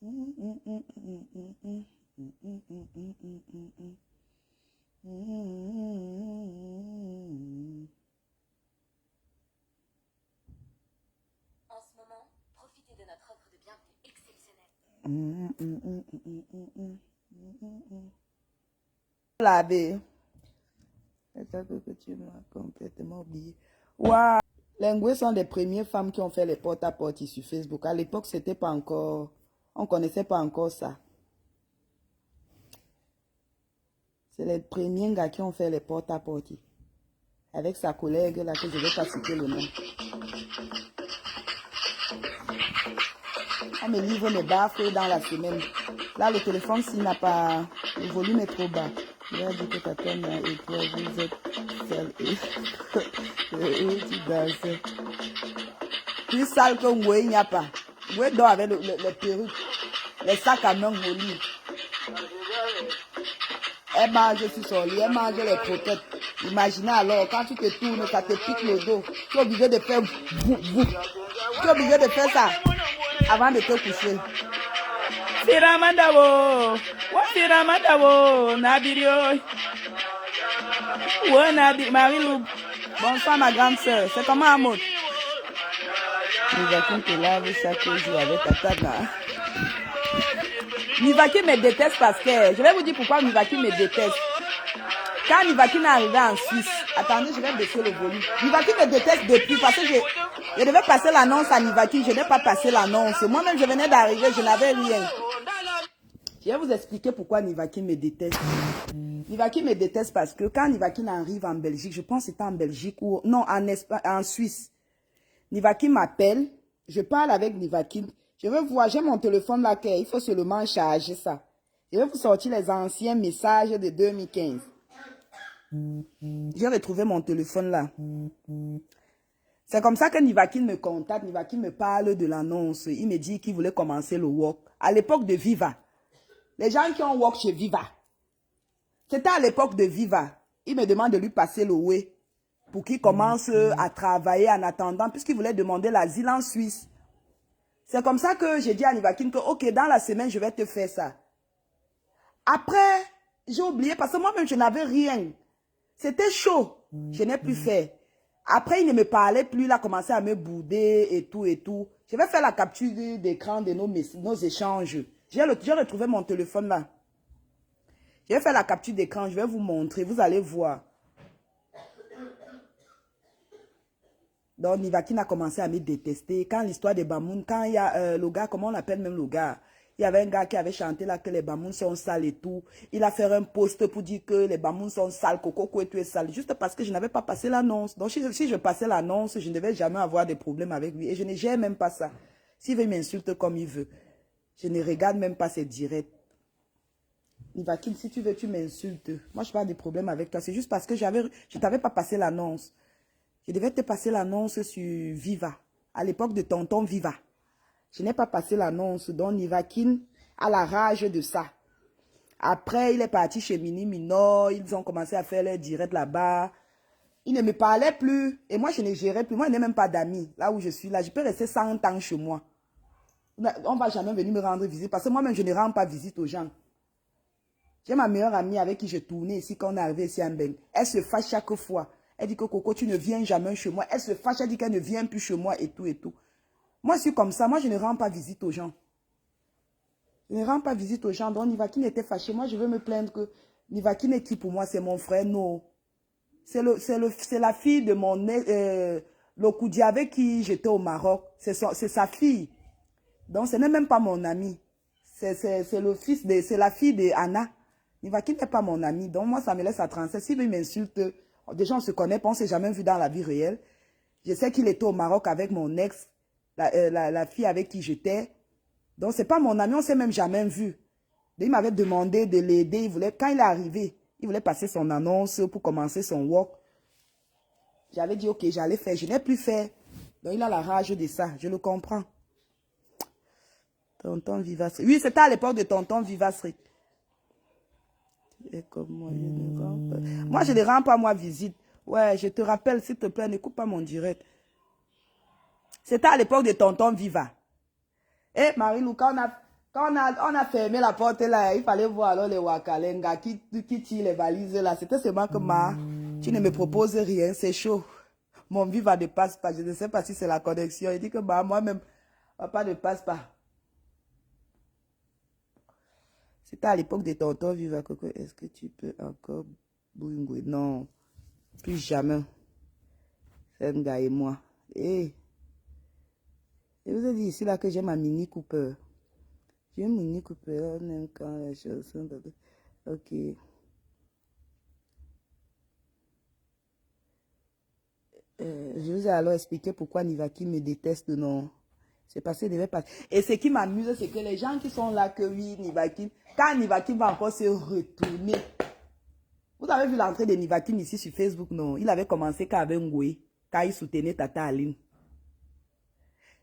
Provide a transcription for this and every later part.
ce moment, profitez de notre offre de bienvenue exceptionnelle. Laver. C'est ça que tu m'as complètement oublié. Waouh! Les Ngoué sont les premières femmes qui ont fait les porte-à-porte sur Facebook. À l'époque, c'était pas encore... On connaissait pas encore ça. C'est les premiers gars qui ont fait les porte-à-porte. Avec sa collègue, là, que je ne vais pas citer le nom. On me livre mes baffes dans la semaine. Là, le téléphone, s'il n'a pas... Le volume est trop bas. Il a dit que ta peine et toi, vous êtes seul et tu danses. Plus sale que Ngoué, il n'y a pas. Ngoué dort avec les perruques, les sacs à main au lit. Elle mange sur son lit, elle mange les croquettes. Imaginez alors, quand tu te tournes, ça te pique le dos. Tu es obligé de faire bou, bou. Tu es obligé de faire ça avant de te coucher. Firamandabo, wa firamandabo, Nabirio. Ouais, Marie-Lou. Bonsoir ma grande soeur, c'est comment Amot? Nivaki te lave chaque jour avec ta table. Nivaki me déteste parce que, je vais vous dire pourquoi Nivaki me déteste. Quand Nivaki est arrivé en Suisse, attendez, je vais baisser le volume. Nivaki me déteste depuis parce que je devais passer l'annonce à Nivaki, je n'ai pas passé l'annonce. Moi-même, je venais d'arriver, je n'avais rien. Je vais vous expliquer pourquoi Nivaki me déteste. Nivaki me déteste parce que quand Nivaki arrive en Belgique, je pense que c'était en Belgique ou non, en Suisse. Nivaki m'appelle, je parle avec Nivaki. Je veux voir, j'ai mon téléphone là, il faut seulement charger ça. Je vais vous sortir les anciens messages de 2015. J'ai retrouvé mon téléphone là. C'est comme ça que Nivaki me contacte, Nivaki me parle de l'annonce. Il me dit qu'il voulait commencer le work. À l'époque de Viva. Les gens qui ont work chez Viva. C'était à l'époque de Viva. Il me demande de lui passer le way pour qu'il commence à travailler en attendant, puisqu'il voulait demander l'asile en Suisse. C'est comme ça que j'ai dit à Nivakin que, ok, dans la semaine, je vais te faire ça. Après, j'ai oublié parce que moi-même, je n'avais rien. C'était chaud. Je n'ai plus fait. Après, il ne me parlait plus. Il a commencé à me bouder et tout et tout. Je vais faire la capture d'écran de nos échanges. J'ai retrouvé mon téléphone là. Je vais faire la capture d'écran. Je vais vous montrer. Vous allez voir. Donc, Nivakin a commencé à me détester. Quand l'histoire des Bamoun, quand il y a le gars, comment on appelle même le gars? Il y avait un gars qui avait chanté là que les Bamoun sont sales et tout. Il a fait un post pour dire que les Bamoun sont sales, Coco et tout est sale. Juste parce que je n'avais pas passé l'annonce. Donc, si je passais l'annonce, je ne devais jamais avoir de problème avec lui. Et je ne gère même pas ça. S'il veut, il m'insulte comme il veut. Je ne regarde même pas ses directs. Nivakin, si tu veux, tu m'insultes. Moi, je n'ai pas de problème avec toi. C'est juste parce que je ne t'avais pas passé l'annonce. Je devais te passer l'annonce sur Viva, à l'époque de Tonton Viva. Je n'ai pas passé l'annonce, donc Nivakin a la rage de ça. Après, il est parti chez Mini Minor, ils ont commencé à faire leur direct là-bas. Il ne me parlait plus, et moi je ne gérais plus. Moi, je n'ai même pas d'amis, là où je suis là. Je peux rester 100 ans chez moi. On ne va jamais venir me rendre visite, parce que moi-même, je ne rends pas visite aux gens. J'ai ma meilleure amie avec qui je tournais ici, quand on est arrivé ici à Mbeng. Elle se fâche chaque fois. Elle dit que Coco, tu ne viens jamais chez moi. Elle se fâche, elle dit qu'elle ne vient plus chez moi et tout et tout. Moi, je suis comme ça. Moi, je ne rends pas visite aux gens. Je ne rends pas visite aux gens. Donc, Nivakin était fâché. Moi, je veux me plaindre que Nivakin est qui pour moi? C'est mon frère? Non. C'est la fille de mon... le Koudia avec qui j'étais au Maroc. C'est sa fille. Donc, ce n'est même pas mon ami. C'est le fils de... C'est la fille de Anna. Nivakin n'est pas mon ami. Donc, moi, ça me laisse à 37. S'il m'insulte... Déjà, on se connaît, on ne s'est jamais vu dans la vie réelle. Je sais qu'il était au Maroc avec mon ex, la fille avec qui j'étais. Donc, ce n'est pas mon ami, on ne s'est même jamais vu. Il m'avait demandé de l'aider. Quand il est arrivé, il voulait passer son annonce pour commencer son work. J'avais dit, ok, j'allais faire. Je n'ai plus fait. Donc, il a la rage de ça. Je le comprends. Tonton Vivasserie. Oui, c'était à l'époque de Tonton Vivasserie. Et comme moi, je ne rends pas. Moi, je ne rends pas, moi, visite. Ouais, je te rappelle, s'il te plaît, n'écoute pas mon direct. C'était à l'époque de Tonton Viva. Eh, Marie-Lou, quand Quand on a fermé la porte là, il fallait voir alors les Wakalenga qui tirent les valises là. C'était seulement que tu ne me proposes rien, c'est chaud. Mon vie va ne passe pas. Je ne sais pas si c'est la connexion. Il dit que moi-même, papa ne passe pas. C'était à l'époque de tonton Viva Coco. Est-ce que tu peux encore boungouer? Non, plus jamais. C'est un gars et moi. Et je vous ai dit ici là que j'ai ma Mini Cooper. J'ai une Mini Cooper. On aime quand les choses sont... Ok. Je vous ai alors expliqué pourquoi Nivaki me déteste, non? C'est parce qu'il devait passer. Et ce qui m'amuse, c'est que les gens qui sont là, que oui, Nivaki, quand Nivaki va encore se retourner. Vous avez vu l'entrée de Nivaki ici sur Facebook, non? Il avait commencé qu'avec Ngoué, quand il soutenait Tata Aline.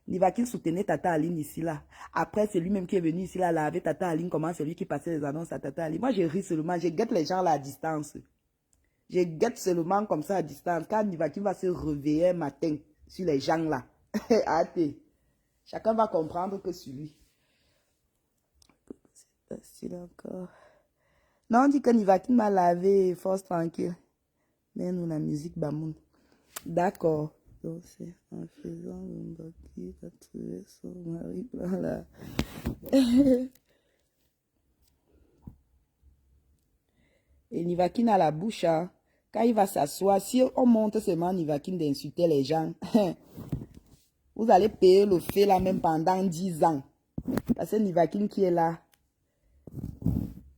Nivaki soutenait Tata Aline ici, là. Après, c'est lui-même qui est venu ici, là, avec Tata Aline, comment c'est lui qui passait les annonces à Tata Aline. Moi, je ris seulement, je guette les gens là à distance. Je guette seulement comme ça à distance. Quand Nivaki va se réveiller un matin sur les gens là. Chacun va comprendre que c'est lui. C'est facile encore. Non, on dit que Nivaki m'a lavé, force tranquille. Mais nous, la musique Bamoun. D'accord. Donc, c'est en faisant le Mbaki, il a trouvé son mari. Voilà. Et Nivaki a la bouche, hein. Quand il va s'asseoir, si on monte seulement Nivaki d'insulter les gens, vous allez payer le fait là même pendant 10 ans. Parce que Nivaki qui est là,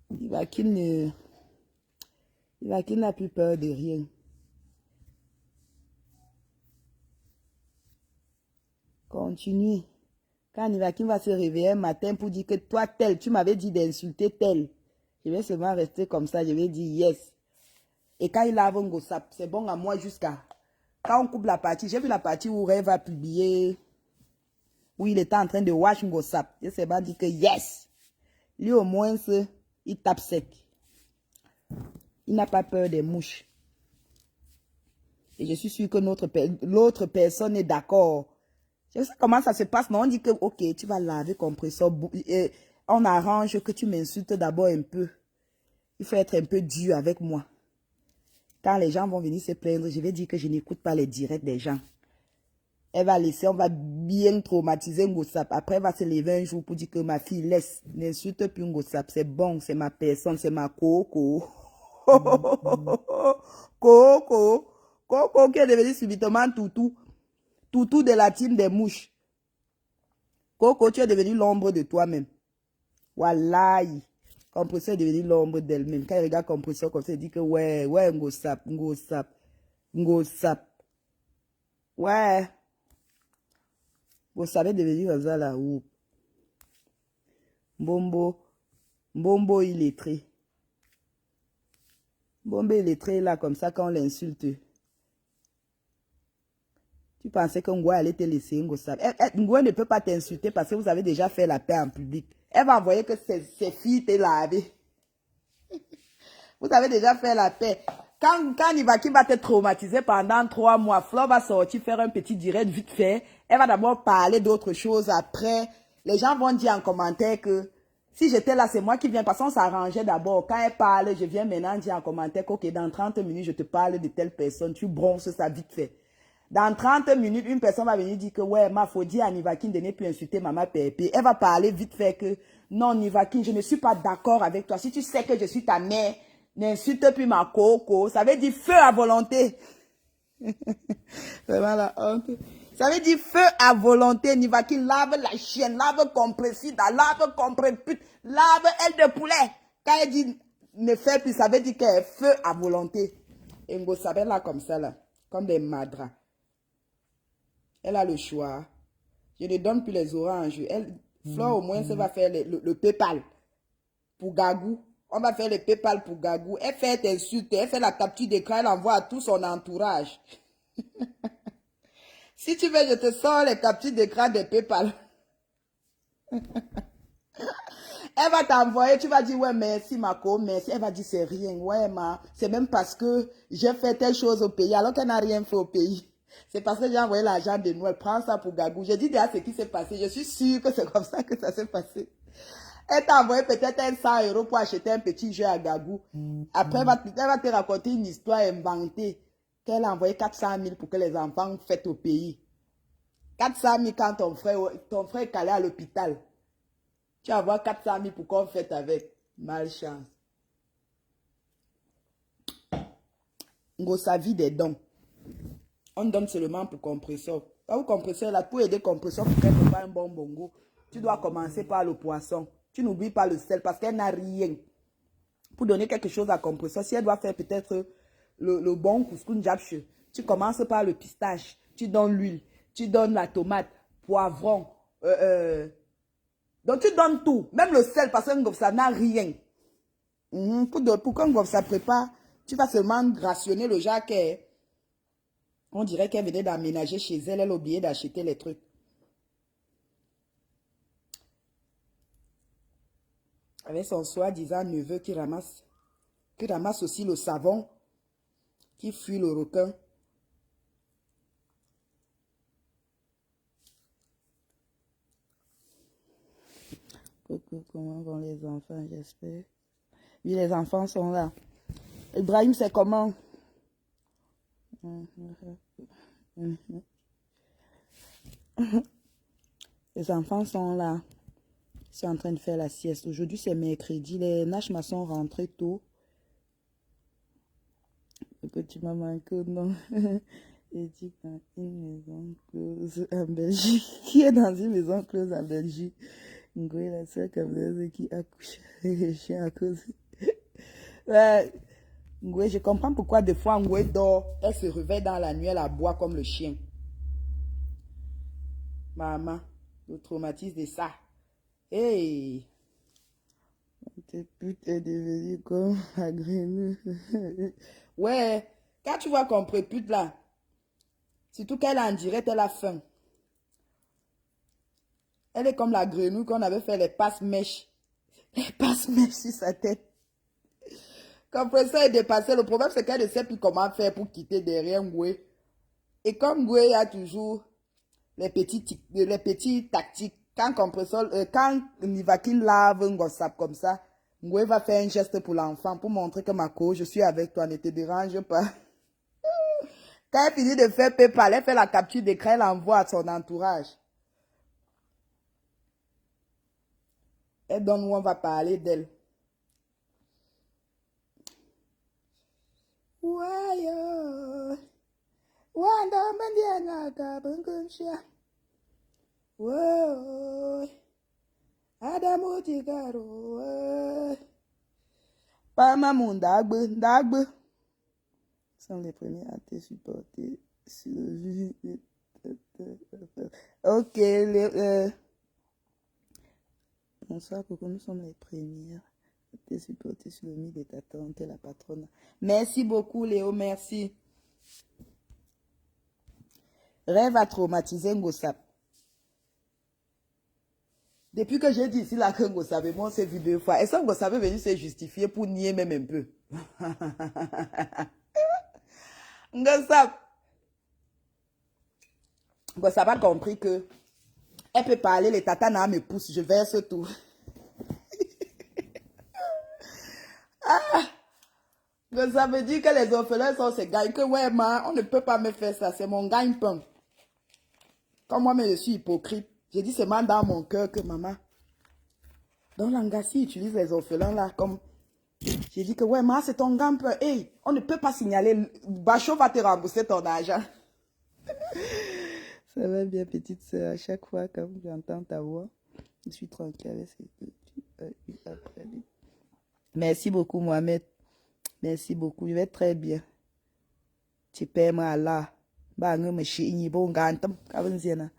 Nivaki n'a plus peur de rien. Continue. Quand Nivaki va se réveiller un matin pour dire que toi tel, tu m'avais dit d'insulter tel. Je vais seulement rester comme ça, je vais dire yes. Et quand il lave un gossap, c'est bon à moi jusqu'à... Quand on coupe la partie, j'ai vu la partie où Ray va publier, où il était en train de wash un gossap. Je sais pas dire que yes. Lui au moins, il tape sec. Il n'a pas peur des mouches. Et je suis sûre que l'autre personne est d'accord. Je sais comment ça se passe. Non, on dit que, ok, tu vas laver compresseur. On arrange que tu m'insultes d'abord un peu. Il faut être un peu dur avec moi. Quand les gens vont venir se plaindre, je vais dire que je n'écoute pas les directs des gens. Elle va laisser, on va bien traumatiser Ngosap. Après, elle va se lever un jour pour dire que ma fille laisse, n'insulte plus Ngosap. C'est bon, c'est ma personne, c'est ma Coco. Coco. Coco qui est devenu subitement toutou. Toutou de la team des mouches. Coco, tu es devenu l'ombre de toi-même. Wallahi. Compresseur est devenu l'ombre d'elle-même. Quand il regarde compresseur comme ça, il dit que ouais, Ngosap. Ouais. Ngosap est devenu comme ça là. Mbombo illettré. Mbombo illettré là comme ça quand on l'insulte. Tu pensais que Ngoué allait te laisser Ngosap. Ngoué ne peut pas t'insulter parce que vous avez déjà fait la paix en public. Elle va envoyer que ses filles te lavent. Vous avez déjà fait la paix. Quand Nivaki va te traumatiser pendant 3 mois, Flo va sortir faire un petit direct vite fait. Elle va d'abord parler d'autre chose. Après, les gens vont dire en commentaire que si j'étais là, c'est moi qui viens. Parce qu'on s'arrangeait d'abord. Quand elle parle, je viens maintenant dire en commentaire que okay, dans 30 minutes, je te parle de telle personne. Tu bronzes ça vite fait. Dans 30 minutes, une personne va venir dire que ouais, faut dire à Nivakin de ne plus insulter Maman Pépé. Elle va parler vite fait que non, Nivakin, je ne suis pas d'accord avec toi. Si tu sais que je suis ta mère, n'insulte plus ma Coco. Ça veut dire feu à volonté. Vraiment la honte. Ça veut dire feu à volonté. Nivakin lave la chienne, lave compressida, lave comprépute, lave aile de poulet. Quand elle dit ne fais plus, ça veut dire qu'elle est feu à volonté. Et Ngo savait là comme ça là, comme des madras. Elle a le choix. Je ne donne plus les oranges. Flore au moins, ça va faire le PayPal pour Gagou. On va faire le PayPal pour Gagou. Elle fait insulte, elle fait la capture d'écran, elle envoie à tout son entourage. Si tu veux, je te sors les captures d'écran des PayPal. Elle va t'envoyer, tu vas dire, ouais, merci, Marco, merci. Elle va dire, c'est rien. Ouais, c'est même parce que j'ai fait telle chose au pays, alors qu'elle n'a rien fait au pays. C'est parce que j'ai envoyé l'argent de Noël. Prends ça pour Gagou. J'ai dit déjà ce qui s'est passé. Je suis sûre que c'est comme ça que ça s'est passé. Elle t'a envoyé peut-être 100 € pour acheter un petit jeu à Gagou. Après, elle va te raconter une histoire inventée qu'elle a envoyé 400 000 pour que les enfants fêtent au pays. 400 000 quand ton frère est calé à l'hôpital. Tu vas avoir 400 000 pour qu'on fête avec. Malchance. Sa vie des dons. On donne seulement pour compresseur. Quand vous compresseur, là, pour aider compresseur pour qu'elle ne fasse un bon bongo, tu dois commencer par le poisson. Tu n'oublies pas le sel parce qu'elle n'a rien. Pour donner quelque chose à compresseur, si elle doit faire peut-être le bon couscous japche, tu commences par le pistache, tu donnes l'huile, tu donnes la tomate, poivron. Donc tu donnes tout, même le sel parce que ça n'a rien. Pour quand ça prépare, tu vas seulement rationner le genre qu'elle. On dirait qu'elle venait d'aménager chez elle, elle a oublié d'acheter les trucs. Avec son soi-disant neveu qui ramasse aussi le savon, qui fuit le requin. Coucou, comment vont les enfants, j'espère. Oui, les enfants sont là. Ibrahim, c'est comment? Les enfants sont là. Ils sont en train de faire la sieste. Aujourd'hui, c'est mercredi. Les Nashma sont rentrés tôt. Le petit maman que non. Et dit dans une maison close en Belgique. Qui est dans une maison close en Belgique? Ngoué, la seule camerounaise qui accouche avec les chiens à cause. Ouais. Ngoué, je comprends pourquoi des fois Ngoué dort. Elle se réveille dans la nuit, elle aboie comme le chien. Maman, le traumatisme de ça. Hey! Tes putes est devenue comme la grenouille. Ouais, quand tu vois qu'on prépute là, surtout qu'elle est en direct, elle a faim. Elle est comme la grenouille qu'on avait fait les passe-mèches. Les passe-mèches sur sa tête. Quand ça est dépassé, le problème c'est qu'elle ne sait plus comment faire pour quitter derrière Ngoué. Et comme Ngoué a toujours les petits tactiques, quand Nivaki lave un gossap comme ça, Ngoué va faire un geste pour l'enfant pour montrer que Mako, je suis avec toi, ne te dérange pas. Quand elle finit de faire PayPal, elle fait la capture d'écran, elle envoie à son entourage. Elle donne où on va parler d'elle. Wayo, wanda mandiana kabungunsha. Wow, Adamu Tigaro. Pamamou Ndagbe. Sont les premiers à te supporter sur le jeu. Ok, bonsoir, Coco, nous sommes les premières à te supporter sur le mythe de ta tante, la patronne. Merci beaucoup, Léo, merci. Rêve à traumatiser Ngosap. Depuis que j'ai dit ici là que Ngosap et moi on s'est vu 2 fois, est-ce que Ngosap est venu se justifier pour nier même un peu? Ngosap a compris que elle peut parler, les tatanas me poussent, je verse tout. Ça veut dire que les orphelins sont ces gars, que ouais, on ne peut pas me faire ça, c'est mon gagne-pain. Comme moi, mais je suis hypocrite. J'ai dit seulement dans mon cœur que maman, dans l'Angassi, utilise les orphelins là comme. J'ai dit que ouais, maman, c'est ton gagne-pain. Hey, on ne peut pas signaler. Bachot va te rembourser ton argent. Ça va bien, petite soeur. À chaque fois, quand j'entends ta voix, je suis tranquille. Merci beaucoup, Mohamed. Merci beaucoup. Je vais très bien. Tu paies moi là. Bang, me chie, bon gantam. Kavanziana.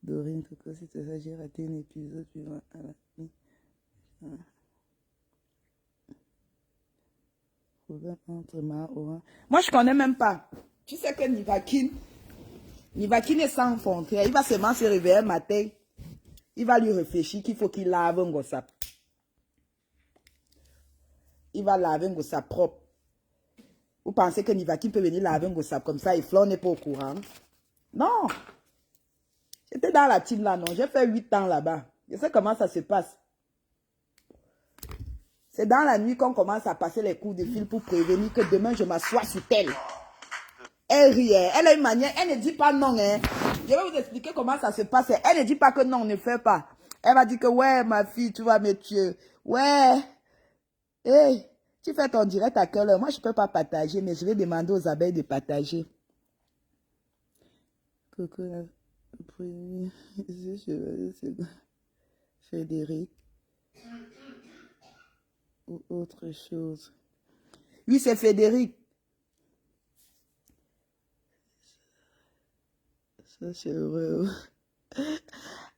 Dorine, tout ça, c'est ça. J'ai raté un épisode. Moi, je connais même pas. Tu sais que Nivakin est sans frontière. Il va seulement se réveiller un matin. Il va lui réfléchir qu'il faut qu'il lave un gossap. Il va laver un gossap propre. Vous pensez que Nivakin peut venir laver un gossap comme ça et Flore n'est pas au courant? Non. J'étais dans la team là, non. J'ai fait 8 ans là-bas. Je sais comment ça se passe. C'est dans la nuit qu'on commence à passer les coups de fil pour prévenir que demain je m'assois sur tel. Elle rit, elle a une manière, elle ne dit pas non. Hein. Je vais vous expliquer comment ça se passe. Elle ne dit pas que non, ne fait pas. Elle va dire que ouais, ma fille, tu vas me tuer. Ouais. Hey, tu fais ton direct à quelle heure? Moi, je ne peux pas partager, mais je vais demander aux abeilles de partager. Coucou, Frédéric. Ou autre chose. Oui, c'est Frédéric. Ça, c'est heureux.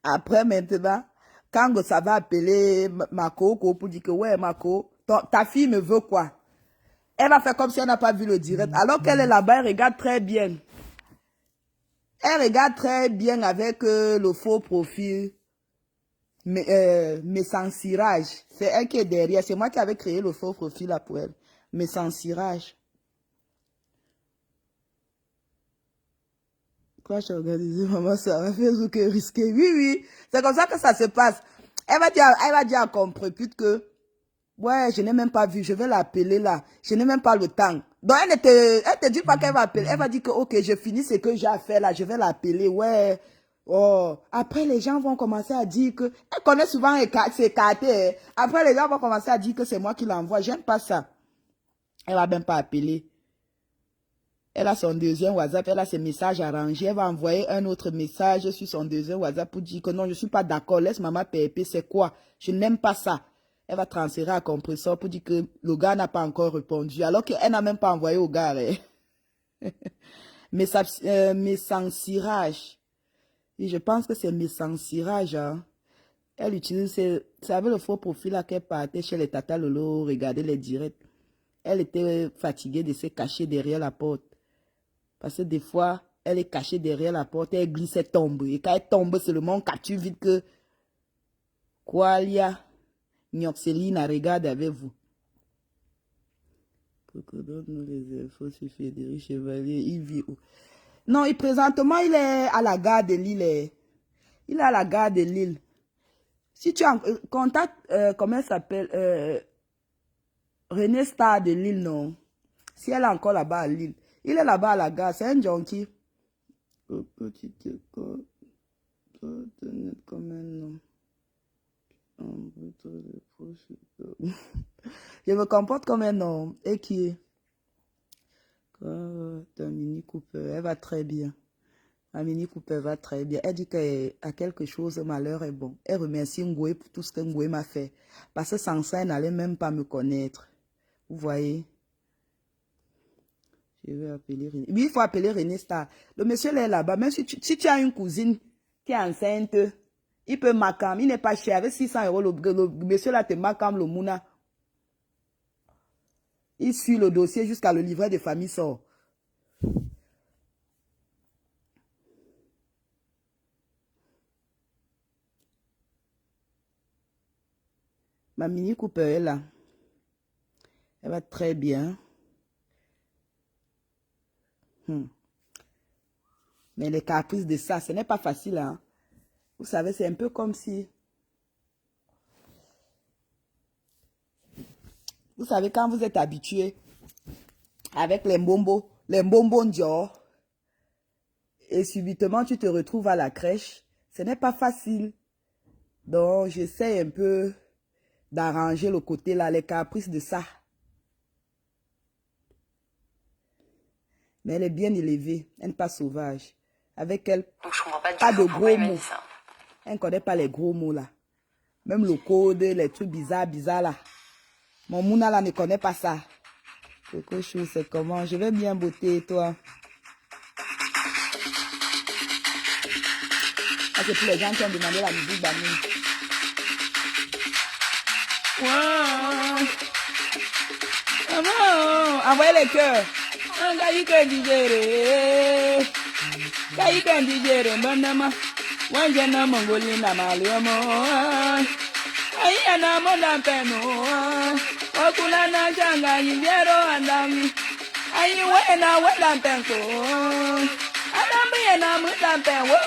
Après, maintenant, quand ça va appeler Mako pour dire que ouais, Mako, ta fille me veut quoi? Elle va faire comme si elle n'a pas vu le direct. Alors qu'elle est là-bas, elle regarde très bien. Elle regarde très bien avec le faux profil. Mais sans cirage. C'est elle qui est derrière. C'est moi qui avais créé le faux profil là pour elle. Mais sans cirage. Quoi, j'ai organisé, maman, ça va faire ce que risqué. Oui, oui. C'est comme ça que ça se passe. Elle va dire à comprépute que, ouais, je n'ai même pas vu. Je vais l'appeler là. Je n'ai même pas le temps. Donc, elle te dit pas qu'elle va appeler. Elle va dire que, ok, je finis ce que j'ai à faire là. Je vais l'appeler. Ouais. Oh. Après, les gens vont commencer à dire que, elle connaît souvent ses cartes. Après, les gens vont commencer à dire que c'est moi qui l'envoie. J'aime pas ça. Elle va même pas appeler. Elle a son deuxième WhatsApp, elle a ses messages arrangés. Elle va envoyer un autre message sur son deuxième WhatsApp pour dire que non, je ne suis pas d'accord. Laisse maman PEP, c'est quoi? Je n'aime pas ça. Elle va transférer à compresseur pour dire que le gars n'a pas encore répondu. Alors qu'elle n'a même pas envoyé au gars. Mais sans cirage. Et je pense que c'est mes sans cirage. Hein. Elle utilise, c'est avec le faux profil là qu'elle partait chez les Tata Lolo, regarder les directs. Elle était fatiguée de se cacher derrière la porte. Parce que des fois, elle est cachée derrière la porte, elle glisse, elle tombe. Et quand elle tombe, c'est le monde capture vite que Qualia, Nyoxeline, regarde avec vous. Pourquoi donne-nous les infos sur Frédéric Chevalier, il vit où? Non, présentement, il est à la gare de Lille. Il est à la gare de Lille. Si tu contactes, comment elle s'appelle, René Star de Lille, non? Si elle est encore là-bas à Lille. Il est là-bas à la gare, c'est un junkie. Petit école, comme un nom. Je me comporte comme un homme. Et qui est? Mini Cooper, elle va très bien. La Mini Cooper va très bien. Elle dit qu'à quelque chose, malheur est bon. Elle remercie Ngoué pour tout ce que Ngoué m'a fait. Parce que sans ça, elle n'allait même pas me connaître. Vous voyez? Je vais appeler René. Oui, il faut appeler René Star. Le monsieur là est là-bas. Même si tu as une cousine qui est enceinte, il peut macam. Il n'est pas cher. Avec 600 €, le monsieur là te macam le mouna. Il suit le dossier jusqu'à le livret de famille sort. Ma Mini Cooper est là. Elle va très bien. Mais les caprices de ça, ce n'est pas facile. Hein? Vous savez, c'est un peu comme si... Vous savez, quand vous êtes habitué avec les bonbons Dior, et subitement tu te retrouves à la crèche, ce n'est pas facile. Donc, j'essaie un peu d'arranger le côté là, les caprices de ça. Mais elle est bien élevée, elle n'est pas sauvage. Avec elle, Donc je comprends pas du pas tout de pourquoi il gros m'a mots. dit ça. Elle ne connaît pas les gros mots là. Même le code, les trucs bizarres là. Mon Mouna là ne connaît pas ça. Quelque chose, c'est comment? Je vais bien botter, toi. Ah, c'est pour les gens qui ont demandé la musique Bamoun. Wow. Maman, envoyez les cœurs. Kaïka digere. Kaïka digere, bonama. Wajana mongolina maliomo. Ayana moda peno. Okulana janga yibero andami. Ayi wena penko. Adambi yena muda penwo.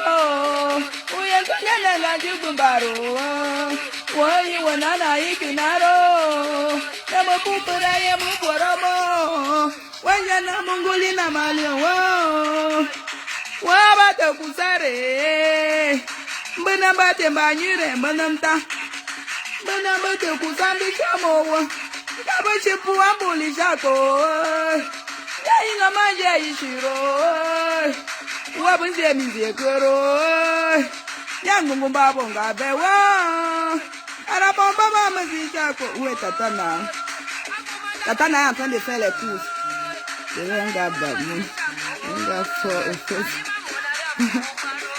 Uye konyana jugumbaro. Woi wanana ikinaro. Yamo pupura yamu poromo. Wanyana munguli na malio. Wabate kusare. Mbana bate banyire mbanamta. Mbana bate kusambi chamo. Kabachi puambuli shako. Ya inga manja ishiro. Wabunze mizie koro. Yangu mbabo ngabewa. Arabomba mama zichako. Où est Tatana? Tatana est en train de faire les courses. C'est un gars babou. Un gars fort au fait.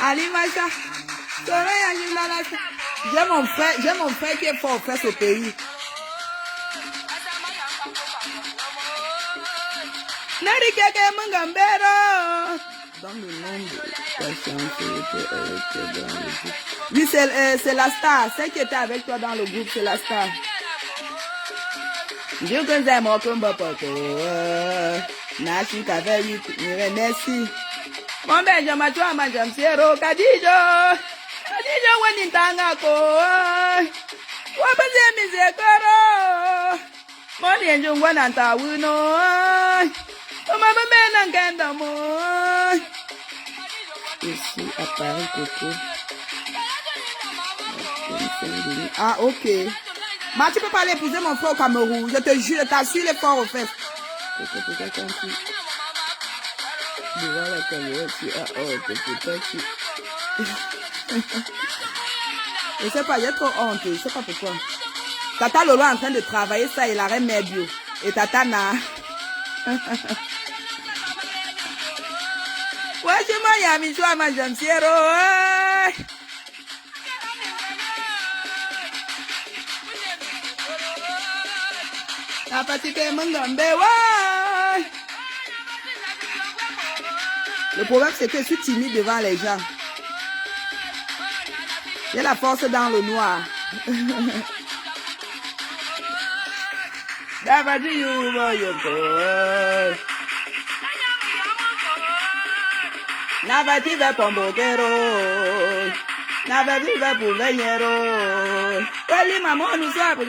Ali Macha. J'ai mon frère qui est fort au fait au pays. Nari keke mungambero. Dans le nom de ta chanson, oui, c'est la star. Celle qui était avec toi dans le groupe, c'est la star. Je connais mon combat poto. Nashi Kaveri, merci. Mon Benjamin, tu as ma jamsiero, Kadijo. Kadijo, Wanintanga ko. Wabaze mizekoro. Mon yenjo wananta wuno. Mama mena ngenda mo. Ici à Paris, Coco. Ah, ok. Ma, tu peux pas aller épouser mon frère au Cameroun. Je te jure, t'assure les forts aux fesses. Je sais pas, j'ai trop honte. Je sais pas pourquoi. Tata Lolo est en train de travailler ça, il arrête mes bio. Et Tata Na. Ouais, je m'en yami, tu as ma jamsiero. La petite Mungambe, ouais. Le problème, c'est que je suis timide devant les gens. J'ai la force dans le noir. Navati ve pombokero, navati ve puleyero, wali mama nous a pris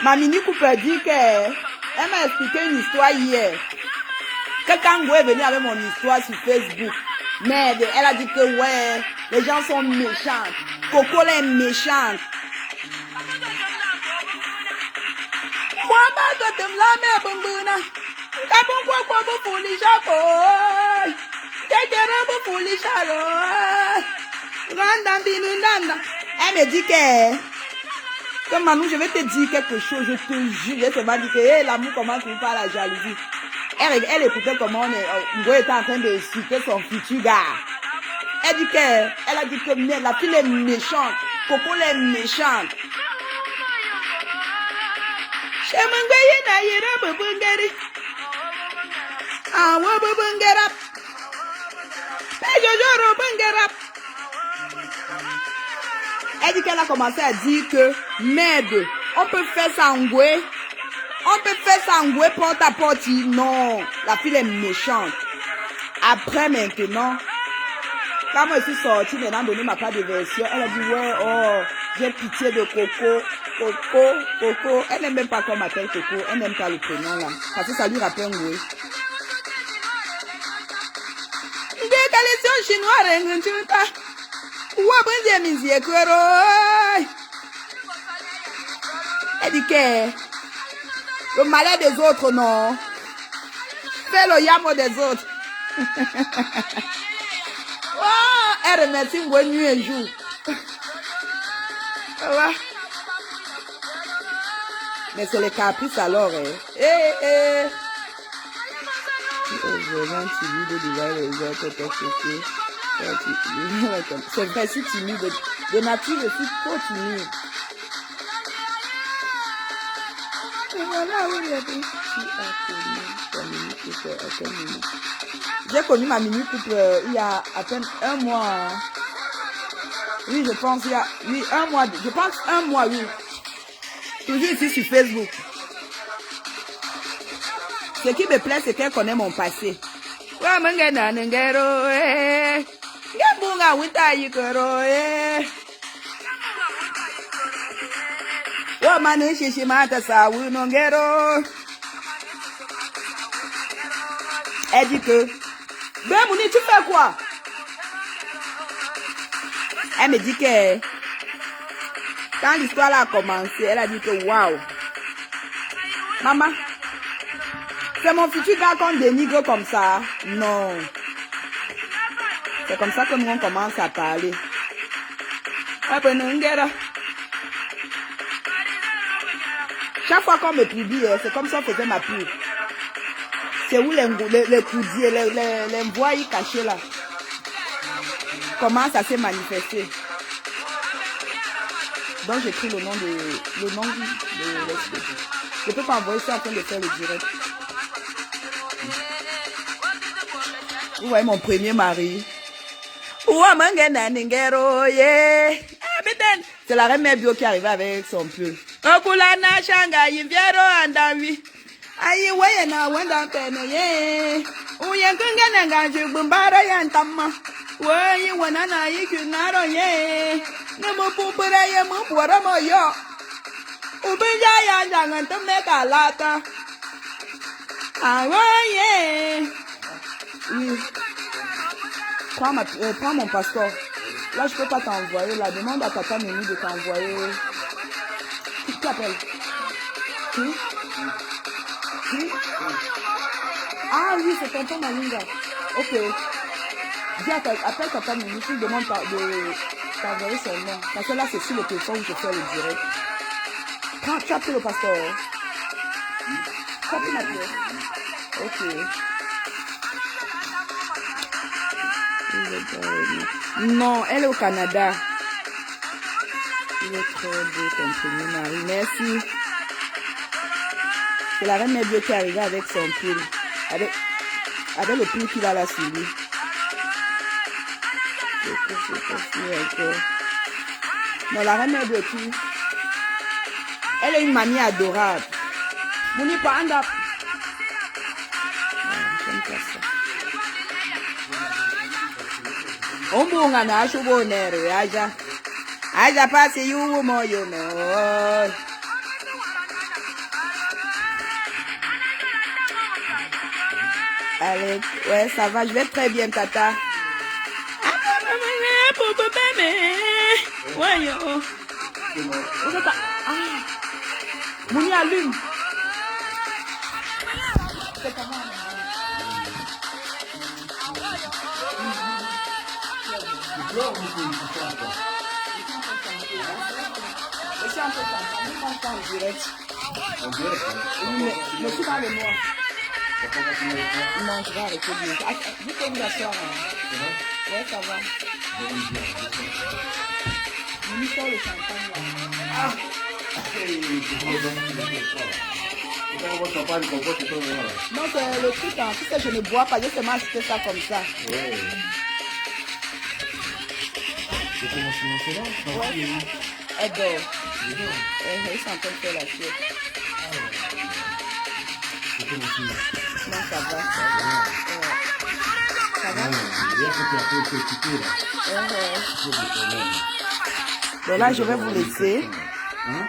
Ma Mini Cooper dit qu'elle m'a expliqué une histoire hier. Que quand vous est venu avec mon histoire sur Facebook, merde, elle a dit que ouais, les gens sont méchants. Coco est méchante. Moi, ma tante me la met bambuna. Kabon quoi pour les chapeaux. Quelqu'un pour les chalots. Randa binundanda. Elle me dit que Manou, je vais te dire quelque chose, je te jure, je vais te dire que hey, l'amour commence par la jalousie. Elle écoutait comment on était en train de citer son futur gars. Elle a dit que la fille est méchante, Coco est méchante. Elle dit qu'elle a commencé à dire que merde, on peut faire ça en goué. On peut faire ça en goué porte à porte. Non, la fille est méchante. Après maintenant, quand moi je suis sortie, maintenant donné ma part de version, elle a dit ouais, oh, j'ai pitié de Coco. Coco. Elle n'aime même pas qu'on m'appelle Coco. Elle n'aime pas le prénom là. Parce que ça lui rappelle goué. Décalation chinoise, elle dit que le malheur des autres, non. Fais le yamo des autres. Oh, elle remercie une bonne nuit un jour. Mais c'est les caprices alors. Vraiment timide de voir les autres. C'est vrai, je suis timide. De nature, je suis trop timide. J'ai connu ma Mini Cooper il y a à peine un mois. Oui, je pense, il y a un mois. Je pense un mois, oui. Toujours ici sur Facebook. Ce qui me plaît, c'est qu'elle connaît mon passé. Ouais, mangena nengero, Gabunga wita yikoro, Ouais, manu shishimata sa winongero. Elle dit que, ben Mouni, tu fais quoi? Elle me dit que, quand l'histoire a commencé, elle a dit que, waouh, maman, c'est mon futur gars qu'on dénigre comme ça. Non. C'est comme ça que nous on commence à parler. Chaque fois qu'on me publie, c'est comme ça on faisait ma pub. C'est où les coudiers, les voyous cachés là commencent à se manifester. Donc j'ai pris le nom de l'SPP. Je ne peux pas envoyer ça en train de faire le direct. Vous voyez mon premier mari. C'est la reine mère bio qui est arrivée avec son pull. Okulana shanga yimviero andawi. Ayi waye na wenda pene ye. Uyen kungene ngaji bumbara yantama. Wayi wanana yikunaro ye. Nemu pumpura ye mumpura mo yo. Ubija ya jangan temeka lata. Awaye. Oui. Prends mon passeport. Là, je ne peux pas t'envoyer. La demande à Tata Mimi de t'envoyer. Qui t'appelle? Qui? Ah oui, c'est tonton Malinga. Ok. Dis appelle Tata Mimi, tu demandes de t'envoyer son nom. Parce que là, c'est sur le téléphone où je fais le direct. Prends, tu as pris le passeport. Tu as pris ma pièce. Ok. Non, elle est au Canada. Il est très beau ton premier mari. Merci. C'est la reine Mébio qui est arrivée avec son pull. Avec le pull qu'il a là sur lui. Non, la reine Mébio qui... Elle est une mamie adorable. Mouni pas en up. J'aime pas ça. Ombunga na shubonere aja pasi yu moyo no. Allez, ouais, ça va, je vais très bien, tata. Mouni allume. En direct. Mais tu parles de moi. Non, je vais arrêter de dire. Vous pouvez vous asseoir. Ouais, ça va. Nous sort le champagne là. Ah. Non, c'est le truc, hein. Tu sais, je ne bois pas, j'ai seulement acheté ça comme ça. Ouais. C'est comment financer là? Ouais. Elle dort. Ils sont en train de faire la sieste. C'est comment financer? Non, ça va, ça va. Ça va? Hier, c'était un peu occupé là. Donc là, je vais vous laisser. Hein?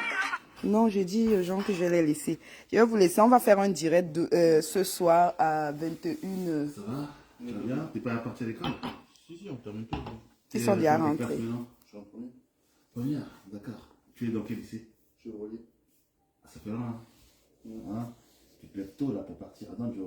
Non, j'ai dit aux gens que je vais les laisser. Je vais vous laisser. On va faire un direct ce soir à 21h. Ça va? Tu vas bien? T'es pas à partir à l'école? Si, on termine tout. Ils sont déjà rentrés. Je suis en premier. Première, d'accord. Tu es dans quel lycée? Je suis au relier. Ça fait loin. Hein? Tu te lèves tôt là pour partir. Attends, je vais